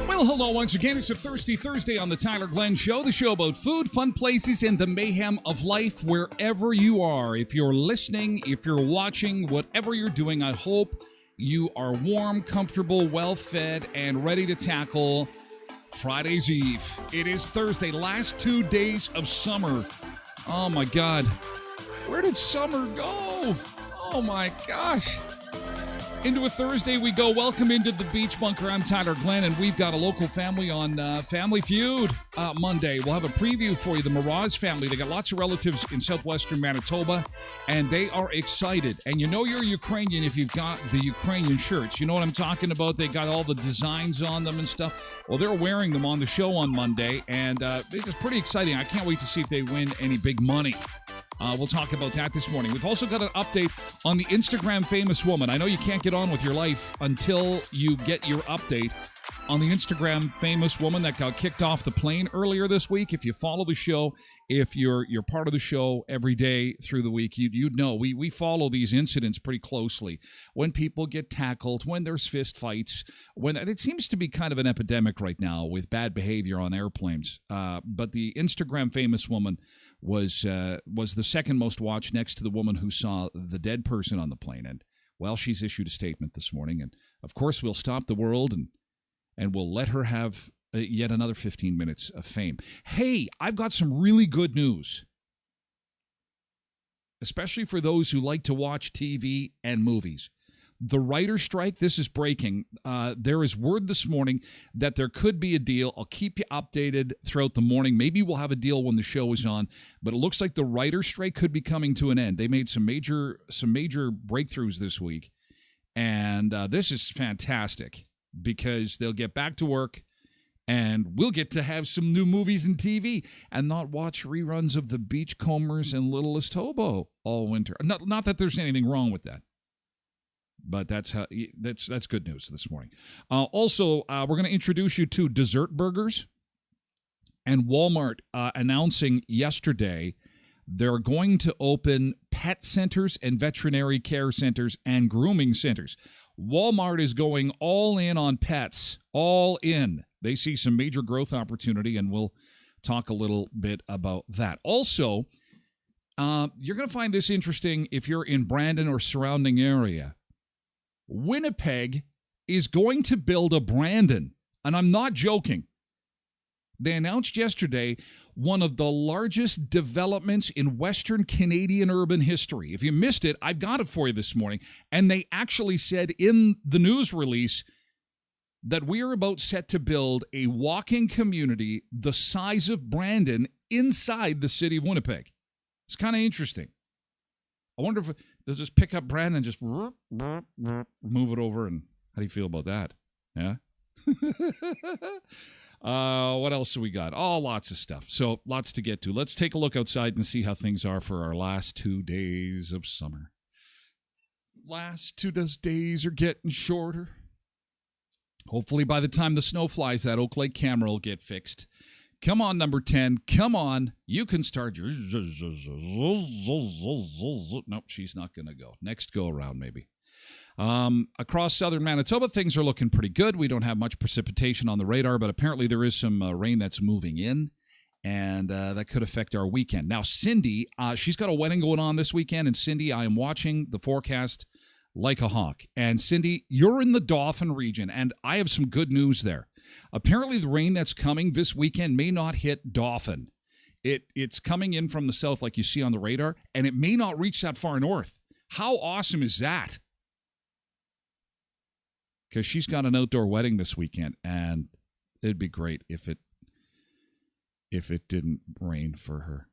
Well, hello once again. It's a Thirsty Thursday on the Tyler Glenn Show, the show about food, fun places, and the mayhem of life wherever you are. If you're listening, if you're watching, whatever you're doing, I hope you are warm, comfortable, well-fed, and ready to tackle Friday's Eve. It is Thursday, last 2 days of summer. Oh my God. Where did summer go? Oh my gosh. Into a Thursday we go. Welcome into the Beach Bunker. I'm Tyler Glenn, and we've got a local family on Family Feud Monday. We'll have a preview for you. The Miraz family, they got lots of relatives in southwestern Manitoba, and they are excited. And you know you're Ukrainian if you've got the Ukrainian shirts. You know what I'm talking about? They got all the designs on them and stuff. Well, they're wearing them on the show on Monday, and it's just pretty exciting. I can't wait to see if they win any big money. We'll talk about that this morning. We've also got an update on the Instagram famous woman. I know you can't get on with your life until you get your update on the Instagram famous woman that got kicked off the plane earlier this week. If you follow the show, if you're part of the show every day through the week, you'd know we follow these incidents pretty closely. When people get tackled, when there's fist fights, when it seems to be kind of an epidemic right now with bad behavior on airplanes. But the Instagram famous woman was the second most watched, next to the woman who saw the dead person on the plane. And well, she's issued a statement this morning, and of course we'll stop the world and we'll let her have yet another 15 minutes of fame. Hey, I've got some really good news, especially for those who like to watch TV and movies. The writer's strike, this is breaking. There is word this morning that there could be a deal. I'll keep you updated throughout the morning. Maybe we'll have a deal when the show is on, but it looks like the writer's strike could be coming to an end. They made some major breakthroughs this week, and this is fantastic because they'll get back to work and we'll get to have some new movies and TV and not watch reruns of The Beachcombers and Littlest Hobo all winter. Not that there's anything wrong with that. But that's good news this morning. Also, we're going to introduce you to dessert burgers. And Walmart announcing yesterday they're going to open pet centers and veterinary care centers and grooming centers. Walmart is going all in on pets, all in. They see some major growth opportunity, and we'll talk a little bit about that. Also, you're going to find this interesting if you're in Brandon or surrounding area. Winnipeg is going to build a Brandon, and I'm not joking. They announced yesterday one of the largest developments in Western Canadian urban history. If you missed it, I've got it for you this morning. And they actually said in the news release that we are about set to build a walking community the size of Brandon inside the city of Winnipeg. It's kind of interesting. I wonder if they'll just pick up Brandon and just move it over. And how do you feel about that? Yeah? What else do we got? Oh, lots of stuff. So lots to get to. Let's take a look outside and see how things are for our last 2 days of summer. Last 2 days are getting shorter. Hopefully by the time the snow flies, that Oak Lake camera will get fixed. Come on, number 10. Come on. You can start your... Nope, she's not going to go. Next go around, maybe. Across southern Manitoba, things are looking pretty good. We don't have much precipitation on the radar, but apparently there is some rain that's moving in, and that could affect our weekend. Now, Cindy, she's got a wedding going on this weekend, and Cindy, I am watching the forecast like a hawk. And Cindy, you're in the Dauphin region, and I have some good news there. Apparently the rain that's coming this weekend may not hit Dauphin. It's coming in from the south like you see on the radar, and it may not reach that far north. How awesome is that? Because she's got an outdoor wedding this weekend, and it'd be great if it didn't rain for her.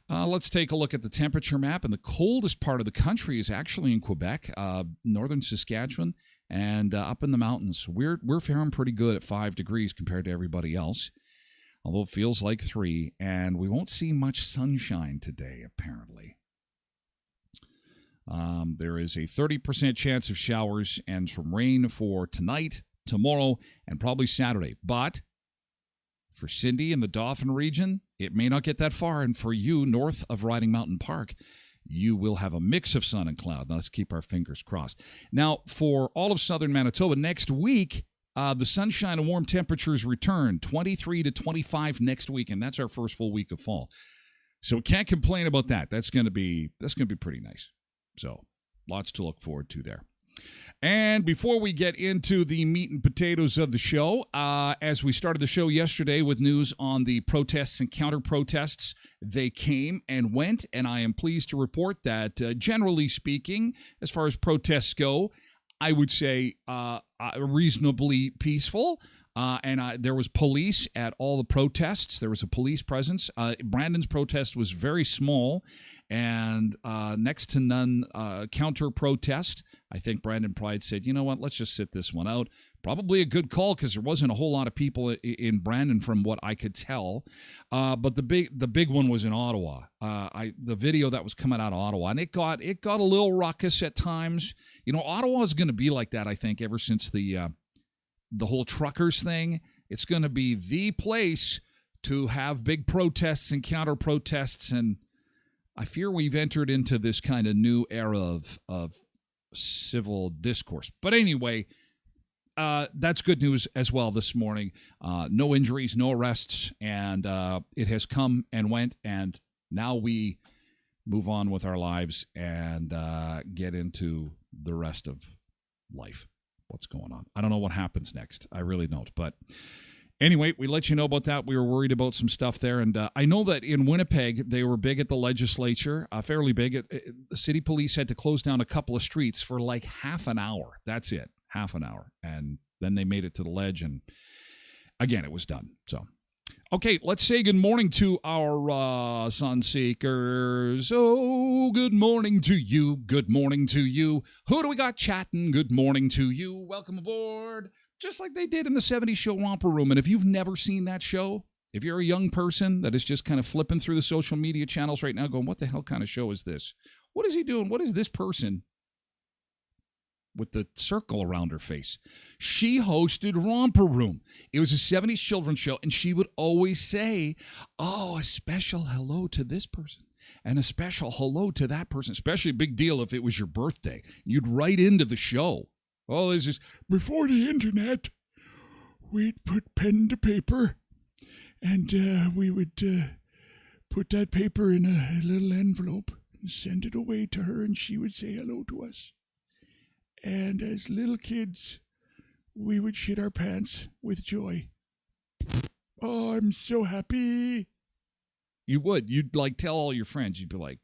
Let's take a look at the temperature map, and the coldest part of the country is actually in Quebec, northern Saskatchewan, and up in the mountains. We're faring pretty good at 5 degrees compared to everybody else, although it feels like 3, and we won't see much sunshine today, apparently. There is a 30% chance of showers and some rain for tonight, tomorrow, and probably Saturday. But for Cindy in the Dauphin region, it may not get that far. And for you, north of Riding Mountain Park, you will have a mix of sun and cloud. Now, let's keep our fingers crossed. Now, for all of southern Manitoba, next week, the sunshine and warm temperatures return, 23 to 25 next week, and that's our first full week of fall. So we can't complain about that. That's going to be pretty nice. So lots to look forward to there. And before we get into the meat and potatoes of the show, as we started the show yesterday with news on the protests and counter-protests, they came and went, and I am pleased to report that, generally speaking, as far as protests go, I would say reasonably peaceful. And there was police at all the protests. There was a police presence. Brandon's protest was very small and next to none counter-protest. I think Brandon Pride said, you know what, let's just sit this one out. Probably a good call because there wasn't a whole lot of people in Brandon from what I could tell. But the big one was in Ottawa. The video that was coming out of Ottawa, and it got a little ruckus at times. You know, Ottawa is going to be like that, I think, ever since the whole truckers thing. It's going to be the place to have big protests and counter-protests, and I fear we've entered into this kind of new era of civil discourse. But anyway, that's good news as well this morning. No injuries, no arrests, and it has come and went, and now we move on with our lives and get into the rest of life. What's going on? I don't know what happens next. I really don't. But anyway, we let you know about that. We were worried about some stuff there. And I know that in Winnipeg, they were big at the legislature, fairly big. The city police had to close down a couple of streets for like half an hour. That's it, half an hour. And then they made it to the ledge. And again, it was done. So, okay, let's say good morning to our sun seekers. Oh, good morning to you. Good morning to you. Who do we got chatting? Good morning to you. Welcome aboard. Just like they did in the 70s show Romper Room. And if you've never seen that show, if you're a young person that is just kind of flipping through the social media channels right now going, what the hell kind of show is this? What is he doing? What is this person with the circle around her face? She hosted Romper Room. It was a 70s children's show, and she would always say, oh, a special hello to this person and a special hello to that person, especially a big deal if it was your birthday. You'd write into the show. Oh, this is before the internet. We'd put pen to paper, and we would put that paper in a little envelope and send it away to her, and she would say hello to us. And as little kids, we would shit our pants with joy. Oh, I'm so happy. You would. You'd like tell all your friends. You'd be like,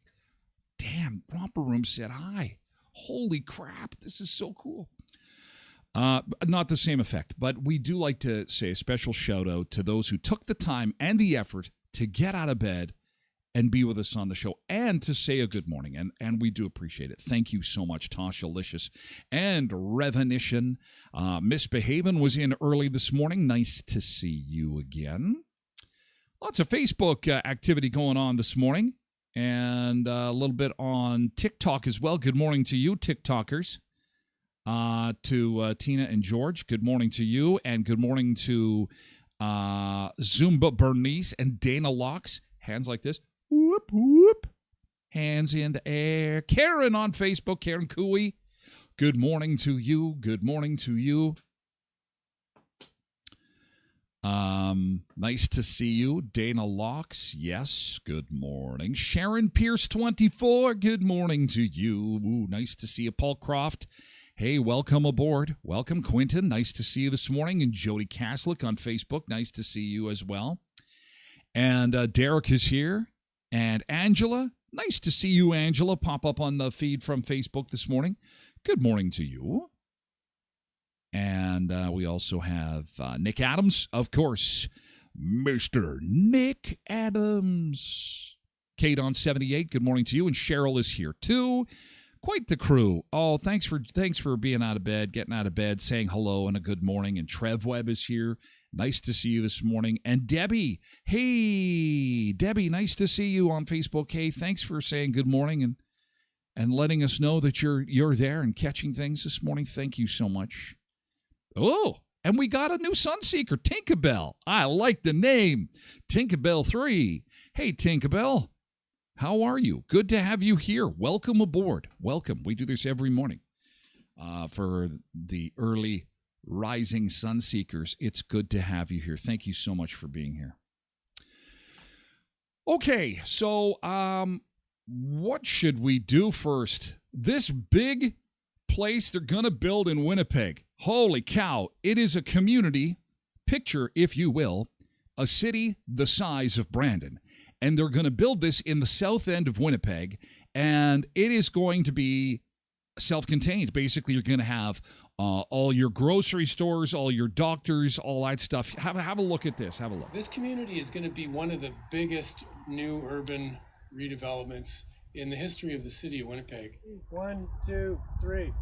damn, Romper Room said hi. Holy crap, this is so cool. Not the same effect, but we do like to say a special shout out to those who took the time and the effort to get out of bed and be with us on the show and to say a good morning. And we do appreciate it. Thank you so much, Tasha Licious and Revenition. Misbehavin' was in early this morning. Nice to see you again. Lots of Facebook activity going on this morning and a little bit on TikTok as well. Good morning to you, TikTokers. To Tina and George, good morning to you. And good morning to Zumba Bernice and Dana Locks. Hands like this. Whoop, whoop. Hands in the air. Karen on Facebook. Karen Cooey. Good morning to you. Good morning to you. Nice to see you. Dana Locks. Yes. Good morning. Sharon Pierce 24. Good morning to you. Ooh, nice to see you. Paul Croft. Hey, welcome aboard. Welcome, Quinton. Nice to see you this morning. And Jody Kaslick on Facebook. Nice to see you as well. And Derek is here. And Angela. Nice to see you, Angela. Pop up on the feed from Facebook this morning. Good morning to you. And we also have Nick Adams, of course. Mr. Nick Adams. Kate on 78. Good morning to you. And Cheryl is here, too. Quite the crew. Oh, thanks for being out of bed, getting out of bed, saying hello and a good morning. And Trev Webb is here. Nice to see you this morning. And Debbie. Hey, Debbie, nice to see you on Facebook. Hey, thanks for saying good morning and letting us know that you're there and catching things this morning. Thank you so much. Oh, and we got a new Sunseeker, Tinkerbell. I like the name. Tinkerbell 3. Hey, Tinkerbell. How are you? Good to have you here. Welcome aboard. Welcome. We do this every morning for the early rising sun seekers. It's good to have you here. Thank you so much for being here. Okay, so what should we do first? This big place they're going to build in Winnipeg. Holy cow. It is a community, picture, if you will, a city the size of Brandon. And they're going to build this in the south end of Winnipeg, and it is going to be self-contained. Basically, you're going to have all your grocery stores, all your doctors, all that stuff. Have a look at this. Have a look. This community is going to be one of the biggest new urban redevelopments in the history of the city of Winnipeg. 1, 2, 3.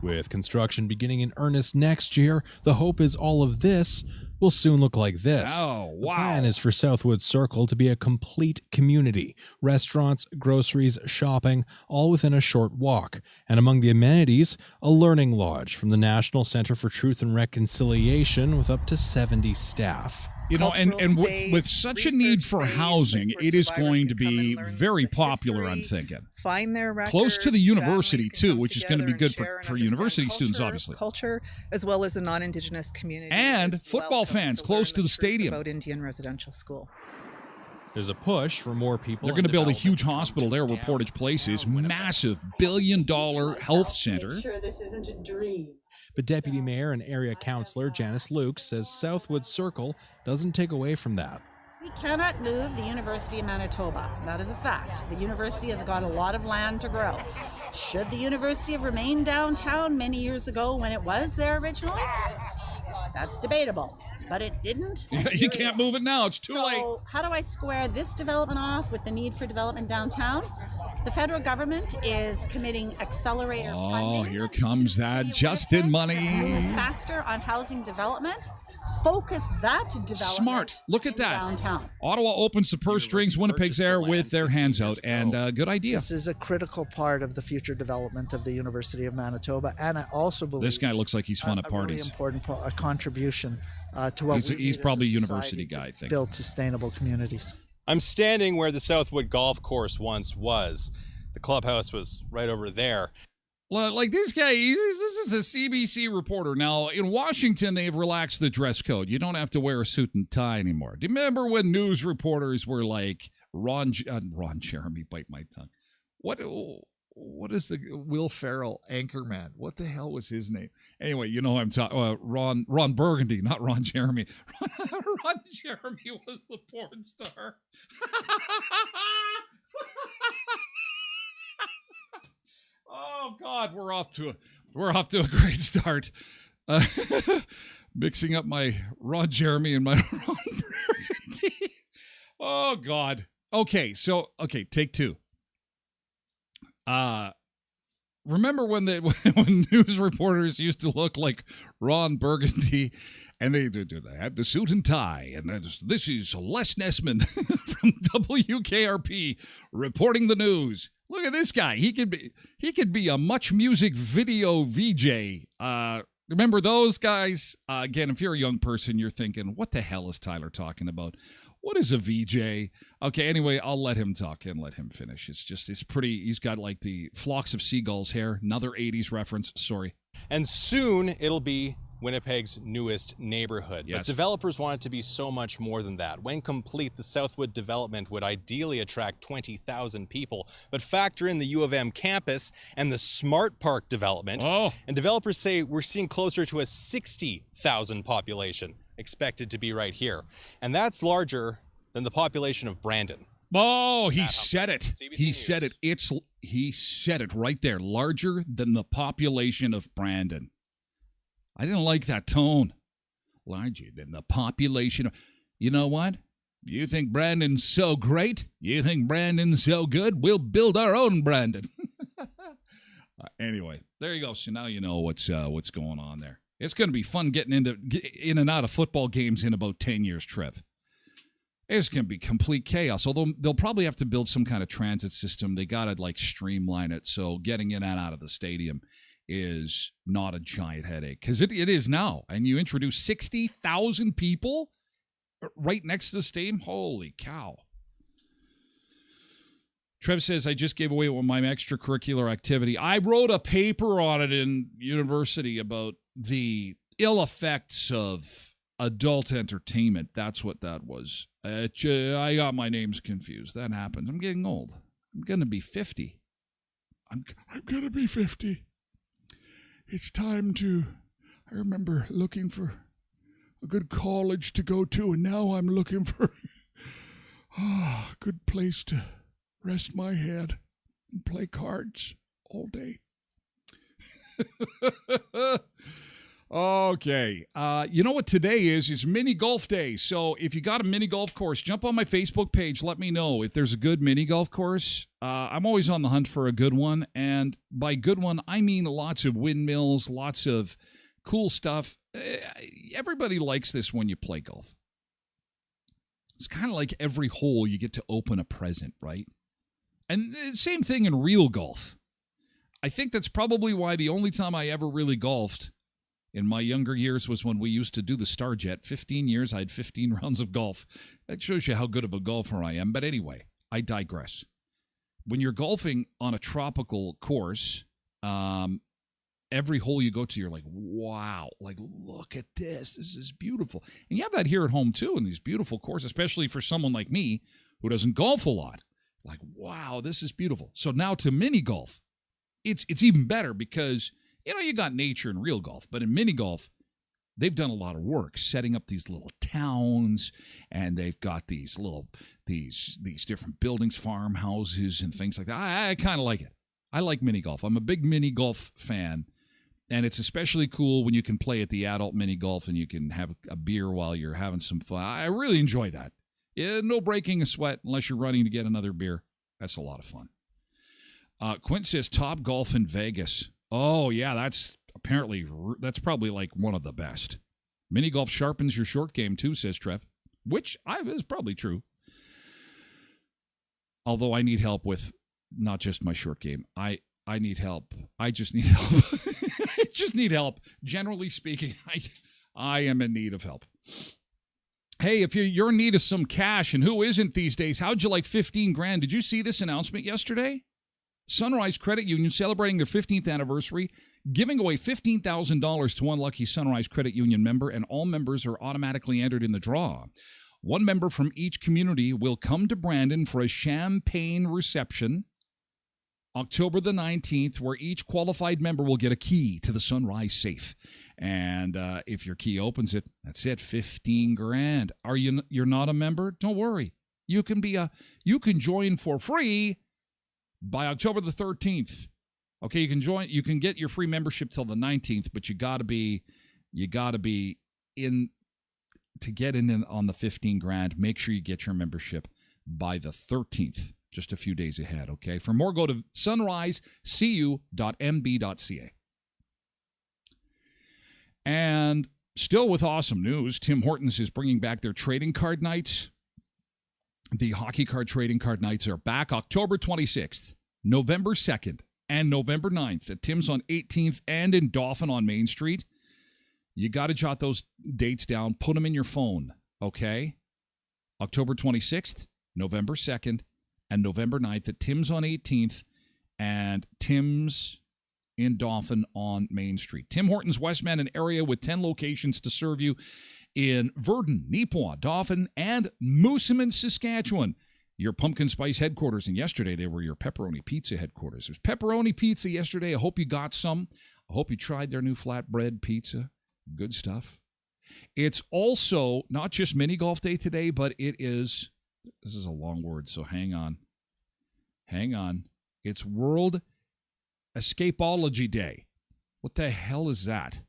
With construction beginning in earnest next year, the hope is all of this will soon look like this. Oh, wow. The plan is for Southwood Circle to be a complete community. Restaurants, groceries, shopping, all within a short walk. And among the amenities, a learning lodge from the National Center for Truth and Reconciliation with up to 70 staff. You know, and with such a need for housing, it is going to be very popular, I'm thinking. Find their records, close to the university, too, which is going to be good for university students, obviously. Culture, as well as a non-Indigenous community. And football fans close to the stadium. About Indian Residential School. There's a push for more people. They're going to build a huge hospital there where Portage Place is. Massive billion-dollar health center. Make sure this isn't a dream. But Deputy Mayor and Area Councillor Janice Luke says Southwood Circle doesn't take away from that. We cannot move the University of Manitoba. That is a fact. The university has got a lot of land to grow. Should the university have remained downtown many years ago when it was there originally? That's debatable. But it didn't. You can't move it now. It's too late. So how do I square this development off with the need for development downtown? The federal government is committing accelerator funding. Oh, here comes that Justin money. Faster on housing development. Focus that development. Smart. Look at that. Downtown. Ottawa opens the purse strings. Winnipeg's there with their hands out. And good idea. This is a critical part of the future development of the University of Manitoba. And I also believe this guy looks like he's fun at parties. A really important contribution to what he's probably a university guy, I think. Build sustainable communities. I'm standing where the Southwood Golf Course once was. The clubhouse was right over there. Like this guy, this is a CBC reporter. Now, in Washington, they've relaxed the dress code. You don't have to wear a suit and tie anymore. Do you remember when news reporters were like, Ron Jeremy, bite my tongue. what is the Will Ferrell Anchorman? What the hell was his name? Anyway, you know who I'm talking. Ron Burgundy, not Ron Jeremy. Ron Jeremy was the porn star. Oh God, we're off to a great start. Mixing up my Ron Jeremy and my Ron Burgundy. Oh God. Okay, take two. Remember when news reporters used to look like Ron Burgundy, and they had the suit and tie, and this is Les Nessman from WKRP reporting the news. Look at this guy. He could be a Much Music video VJ. Remember those guys? Again, if you're a young person, you're thinking, what the hell is Tyler talking about? What is a VJ? Okay, anyway, I'll let him talk and let him finish. It's pretty, he's got like the flocks of seagulls hair. Another 80s reference, sorry. And soon it'll be Winnipeg's newest neighborhood. Yes. But developers want it to be so much more than that. When complete, the Southwood development would ideally attract 20,000 people. But factor in the U of M campus and the Smart Park development. Oh. And developers say we're seeing closer to a 60,000 population expected to be right here. And that's larger than the population of Brandon. Oh, he said it. CBC He News. said it. He said it right there. Larger than the population of Brandon. I didn't like that tone. Larger than the population of... You know what? You think Brandon's so great? You think Brandon's so good? We'll build our own Brandon. Anyway, there you go. So now you know what's going on there. It's going to be fun getting in and out of football games in about 10 years, Trev. It's going to be complete chaos, although they'll probably have to build some kind of transit system. They got to streamline it, so getting in and out of the stadium is not a giant headache, because it is now. And you introduce 60,000 people right next to the stadium? Holy cow. Trev says, I just gave away my extracurricular activity. I wrote a paper on it in university about the ill effects of adult entertainment. That's what that was. I got my names confused. That happens. I'm getting old. I'm going to be 50. I'm going to be 50. It's time to... I remember looking for a good college to go to, and now I'm looking for a good place to rest my head and play cards all day. Okay. You know what today is? It's mini golf day. So if you got a mini golf course, jump on my Facebook page. Let me know if there's a good mini golf course. I'm always on the hunt for a good one. And by good one, I mean lots of windmills, lots of cool stuff. Everybody likes this when you play golf. It's kind of like every hole you get to open a present, right? And same thing in real golf. I think that's probably why the only time I ever really golfed in my younger years was when we used to do the Starjet. 15 years, I had 15 rounds of golf. That shows you how good of a golfer I am. But anyway, I digress. When you're golfing on a tropical course, every hole you go to, you're like, wow, like, look at this. This is beautiful. And you have that here at home, too, in these beautiful courses, especially for someone like me who doesn't golf a lot. Like, wow, this is beautiful. So now to mini golf, it's even better because, you got nature in real golf, but in mini golf, they've done a lot of work setting up these little towns, and they've got these different buildings, farmhouses, and things like that. I kind of like it. I like mini golf. I'm a big mini golf fan, and it's especially cool when you can play at the adult mini golf and you can have a beer while you're having some fun. I really enjoy that. Yeah, no breaking a sweat unless you're running to get another beer. That's a lot of fun. Quint says Top Golf in Vegas. Oh, yeah, that's probably like one of the best. Mini golf sharpens your short game too, says Trev, which is probably true. Although I need help with not just my short game. I need help. I just need help. I just need help. Generally speaking, I am in need of help. Hey, if you're in need of some cash, and who isn't these days, how'd you like 15 grand? Did you see this announcement yesterday? Sunrise Credit Union celebrating their 15th anniversary, giving away $15,000 to one lucky Sunrise Credit Union member, and all members are automatically entered in the draw. One member from each community will come to Brandon for a champagne reception October the 19th, where each qualified member will get a key to the Sunrise safe. And if your key opens it, that's it, 15 grand. You're not a member? Don't worry. You can join for free by October the 13th. Okay, you can get your free membership till the 19th, but you got to be in to get in on the 15 grand. Make sure you get your membership by the 13th. Just a few days ahead, okay? For more, go to sunrisecu.mb.ca. And still with awesome news, Tim Hortons is bringing back their trading card nights. The hockey card trading card nights are back October 26th, November 2nd, and November 9th at Tim's on 18th and in Dauphin on Main Street. You got to jot those dates down. Put them in your phone, okay? October 26th, November 2nd, and November 9th at Tim's on 18th and Tim's in Dauphin on Main Street. Tim Hortons Westman, an area with 10 locations to serve you in Verdun, Neepawa, Dauphin, and Moosomin, Saskatchewan. Your pumpkin spice headquarters, and yesterday they were your pepperoni pizza headquarters. It was pepperoni pizza yesterday. I hope you got some. I hope you tried their new flatbread pizza. Good stuff. It's also not just mini golf day today, but it is... This is a long word, so hang on. It's World Escapology Day. What the hell is that?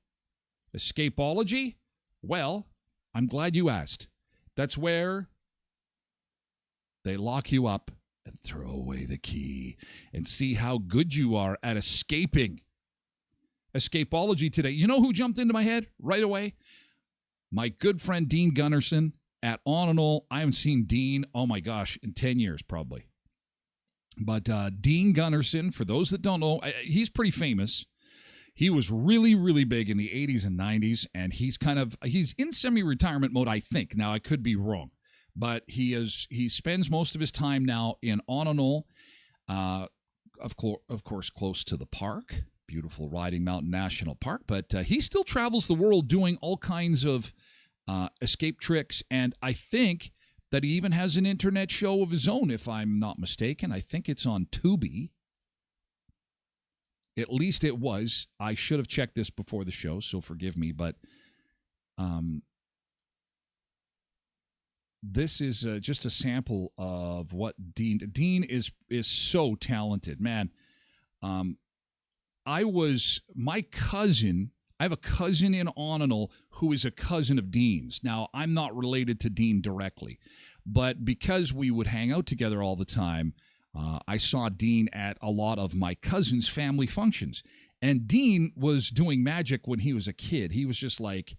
Escapology? Well, I'm glad you asked. That's where they lock you up and throw away the key and see how good you are at escaping. Escapology today. You know who jumped into my head right away? My good friend Dean Gunnarsson. At On and All, I haven't seen Dean, oh my gosh, in 10 years probably. But Dean Gunnarsson, for those that don't know, he's pretty famous. He was really, really big in the 80s and 90s, and he's in semi-retirement mode, I think. Now, I could be wrong. But he spends most of his time now in On and All, of course, close to the park, beautiful Riding Mountain National Park. But he still travels the world doing all kinds of escape tricks, and I think that he even has an internet show of his own, if I'm not mistaken. I think it's on Tubi. At least it was. I should have checked this before the show, so forgive me, but this is just a sample of what Dean is so talented, man. I have a cousin in Onanal who is a cousin of Dean's. Now, I'm not related to Dean directly, but because we would hang out together all the time, I saw Dean at a lot of my cousin's family functions. And Dean was doing magic when he was a kid. He was just like,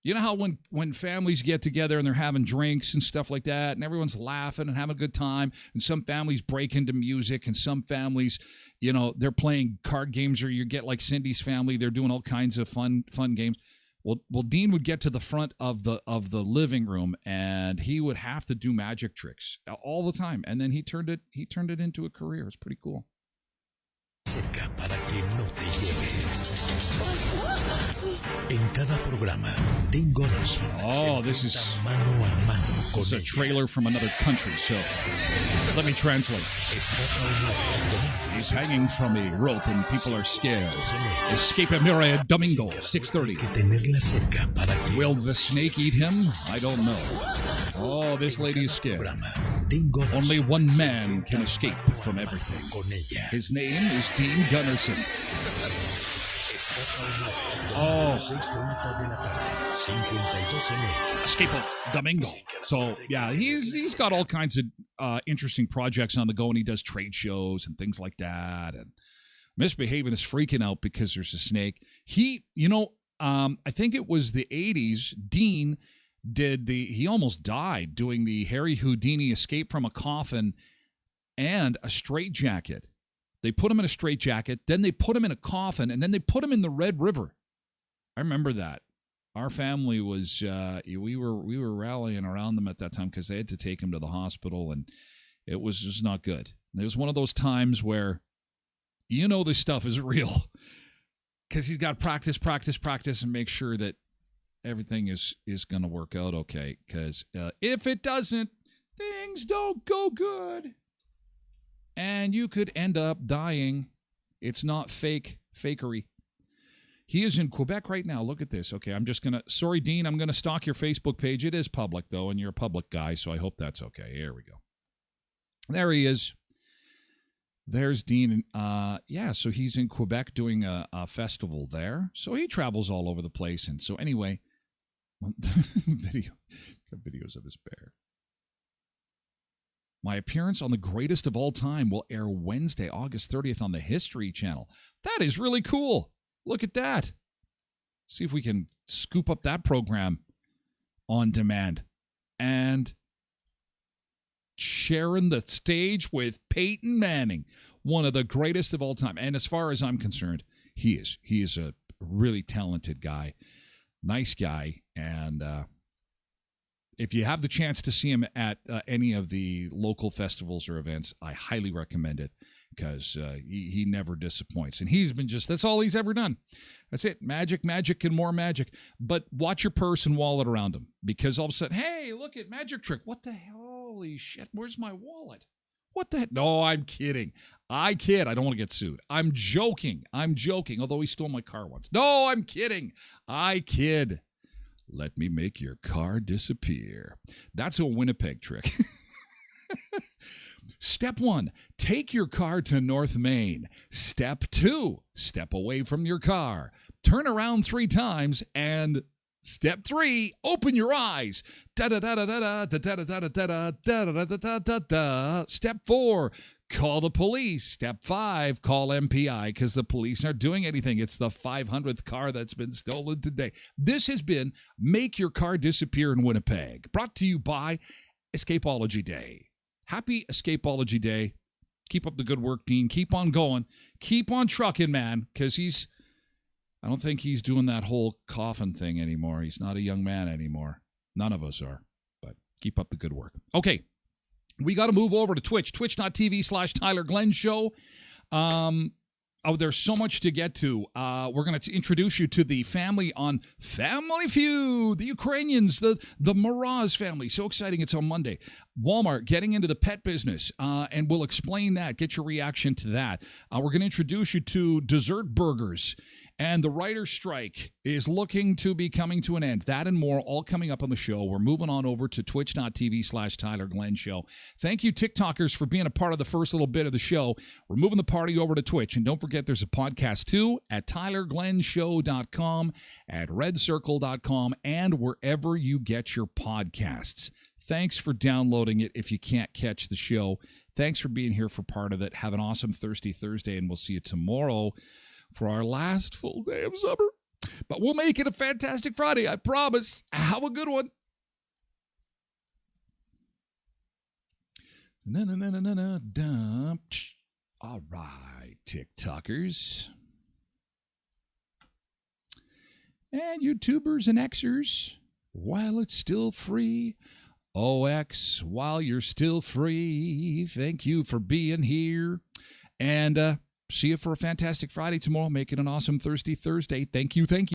you know how when families get together and they're having drinks and stuff like that, and everyone's laughing and having a good time, and some families break into music, and some families, you know, they're playing card games, or you get like Cindy's family, they're doing all kinds of fun games. Well, Dean would get to the front of the living room, and he would have to do magic tricks all the time, and then he turned it into a career. It's pretty cool. Para que no te en cada programa, Dean Gunnarsson this is mano a mano con a trailer from another country, so let me translate. He's hanging from a rope and people are scared. Escape Mira Domingo, 6:30. Will the snake eat him? I don't know. Oh, this lady is scared. Only one man can escape from everything. His name is Dean Gunnarsson. Escape Domingo. So, yeah, he's got all kinds of interesting projects on the go, and he does trade shows and things like that. And Misbehaving is freaking out because there's a snake. I think it was the 80s, Dean he almost died doing the Harry Houdini escape from a coffin and a straitjacket. They put him in a straitjacket, then they put him in a coffin, and then they put him in the Red River. I remember that. Our family was we were rallying around them at that time because they had to take him to the hospital, and it was just not good. It was one of those times where this stuff is real because he's got to practice, and make sure that everything is going to work out okay, because if it doesn't, things don't go good. and you could end up dying. It's not fakery. He is in Quebec right now. Look at this. Okay, I'm just going to... Sorry, Dean, I'm going to stalk your Facebook page. It is public, though, and you're a public guy, so I hope that's okay. Here we go. There he is. There's Dean. So he's in Quebec doing a festival there. So he travels all over the place. And so anyway, videos of his bear. My appearance on The Greatest of All Time will air Wednesday, August 30th on the History Channel. That is really cool. Look at that. See if we can scoop up that program on demand. And sharing the stage with Peyton Manning, one of the greatest of all time. And as far as I'm concerned, he is a really talented guy, nice guy. And if you have the chance to see him at any of the local festivals or events, I highly recommend it because he never disappoints. And he's been that's all he's ever done. That's it. Magic, and more magic. But watch your purse and wallet around him because all of a sudden, hey, look at magic trick. What the hell? Holy shit, where's my wallet? What the heck? No, I'm kidding. I kid. I don't want to get sued. I'm joking, although he stole my car once. No, I'm kidding. I kid. Let me make your car disappear. That's a Winnipeg trick. Step 1, take your car to North Main. Step 2, step away from your car. Turn around 3 times and... Step 3, open your eyes. Step 4, call the police. Step 5, call MPI because the police aren't doing anything. It's the 500th car that's been stolen today. This has been Make Your Car Disappear in Winnipeg, brought to you by Escapology Day. Happy Escapology Day. Keep up the good work, Dean. Keep on going. Keep on trucking, man, because I don't think he's doing that whole coffin thing anymore. He's not a young man anymore. None of us are, but keep up the good work. Okay, we got to move over to Twitch, twitch.tv/Tyler Glenn Show. There's so much to get to. We're going to introduce you to the family on Family Feud, the Ukrainians, the Mraz family. So exciting. It's on Monday. Walmart getting into the pet business, and we'll explain that. Get your reaction to that. We're going to introduce you to dessert burgers. And the writer's strike is looking to be coming to an end. That and more all coming up on the show. We're moving on over to twitch.tv/Tyler Glenn Show. Thank you, TikTokers, for being a part of the first little bit of the show. We're moving the party over to Twitch. And don't forget, there's a podcast, too, at TylerGlennShow.com, at RedCircle.com, and wherever you get your podcasts. Thanks for downloading it if you can't catch the show. Thanks for being here for part of it. Have an awesome Thirsty Thursday, and we'll see you tomorrow for our last full day of summer. But we'll make it a fantastic Friday, I promise. Have a good one. All right, TikTokers. And YouTubers and Xers, while it's still free. OX, while you're still free. Thank you for being here. And, see you for a fantastic Friday tomorrow. Make it an awesome Thirsty Thursday. Thank you.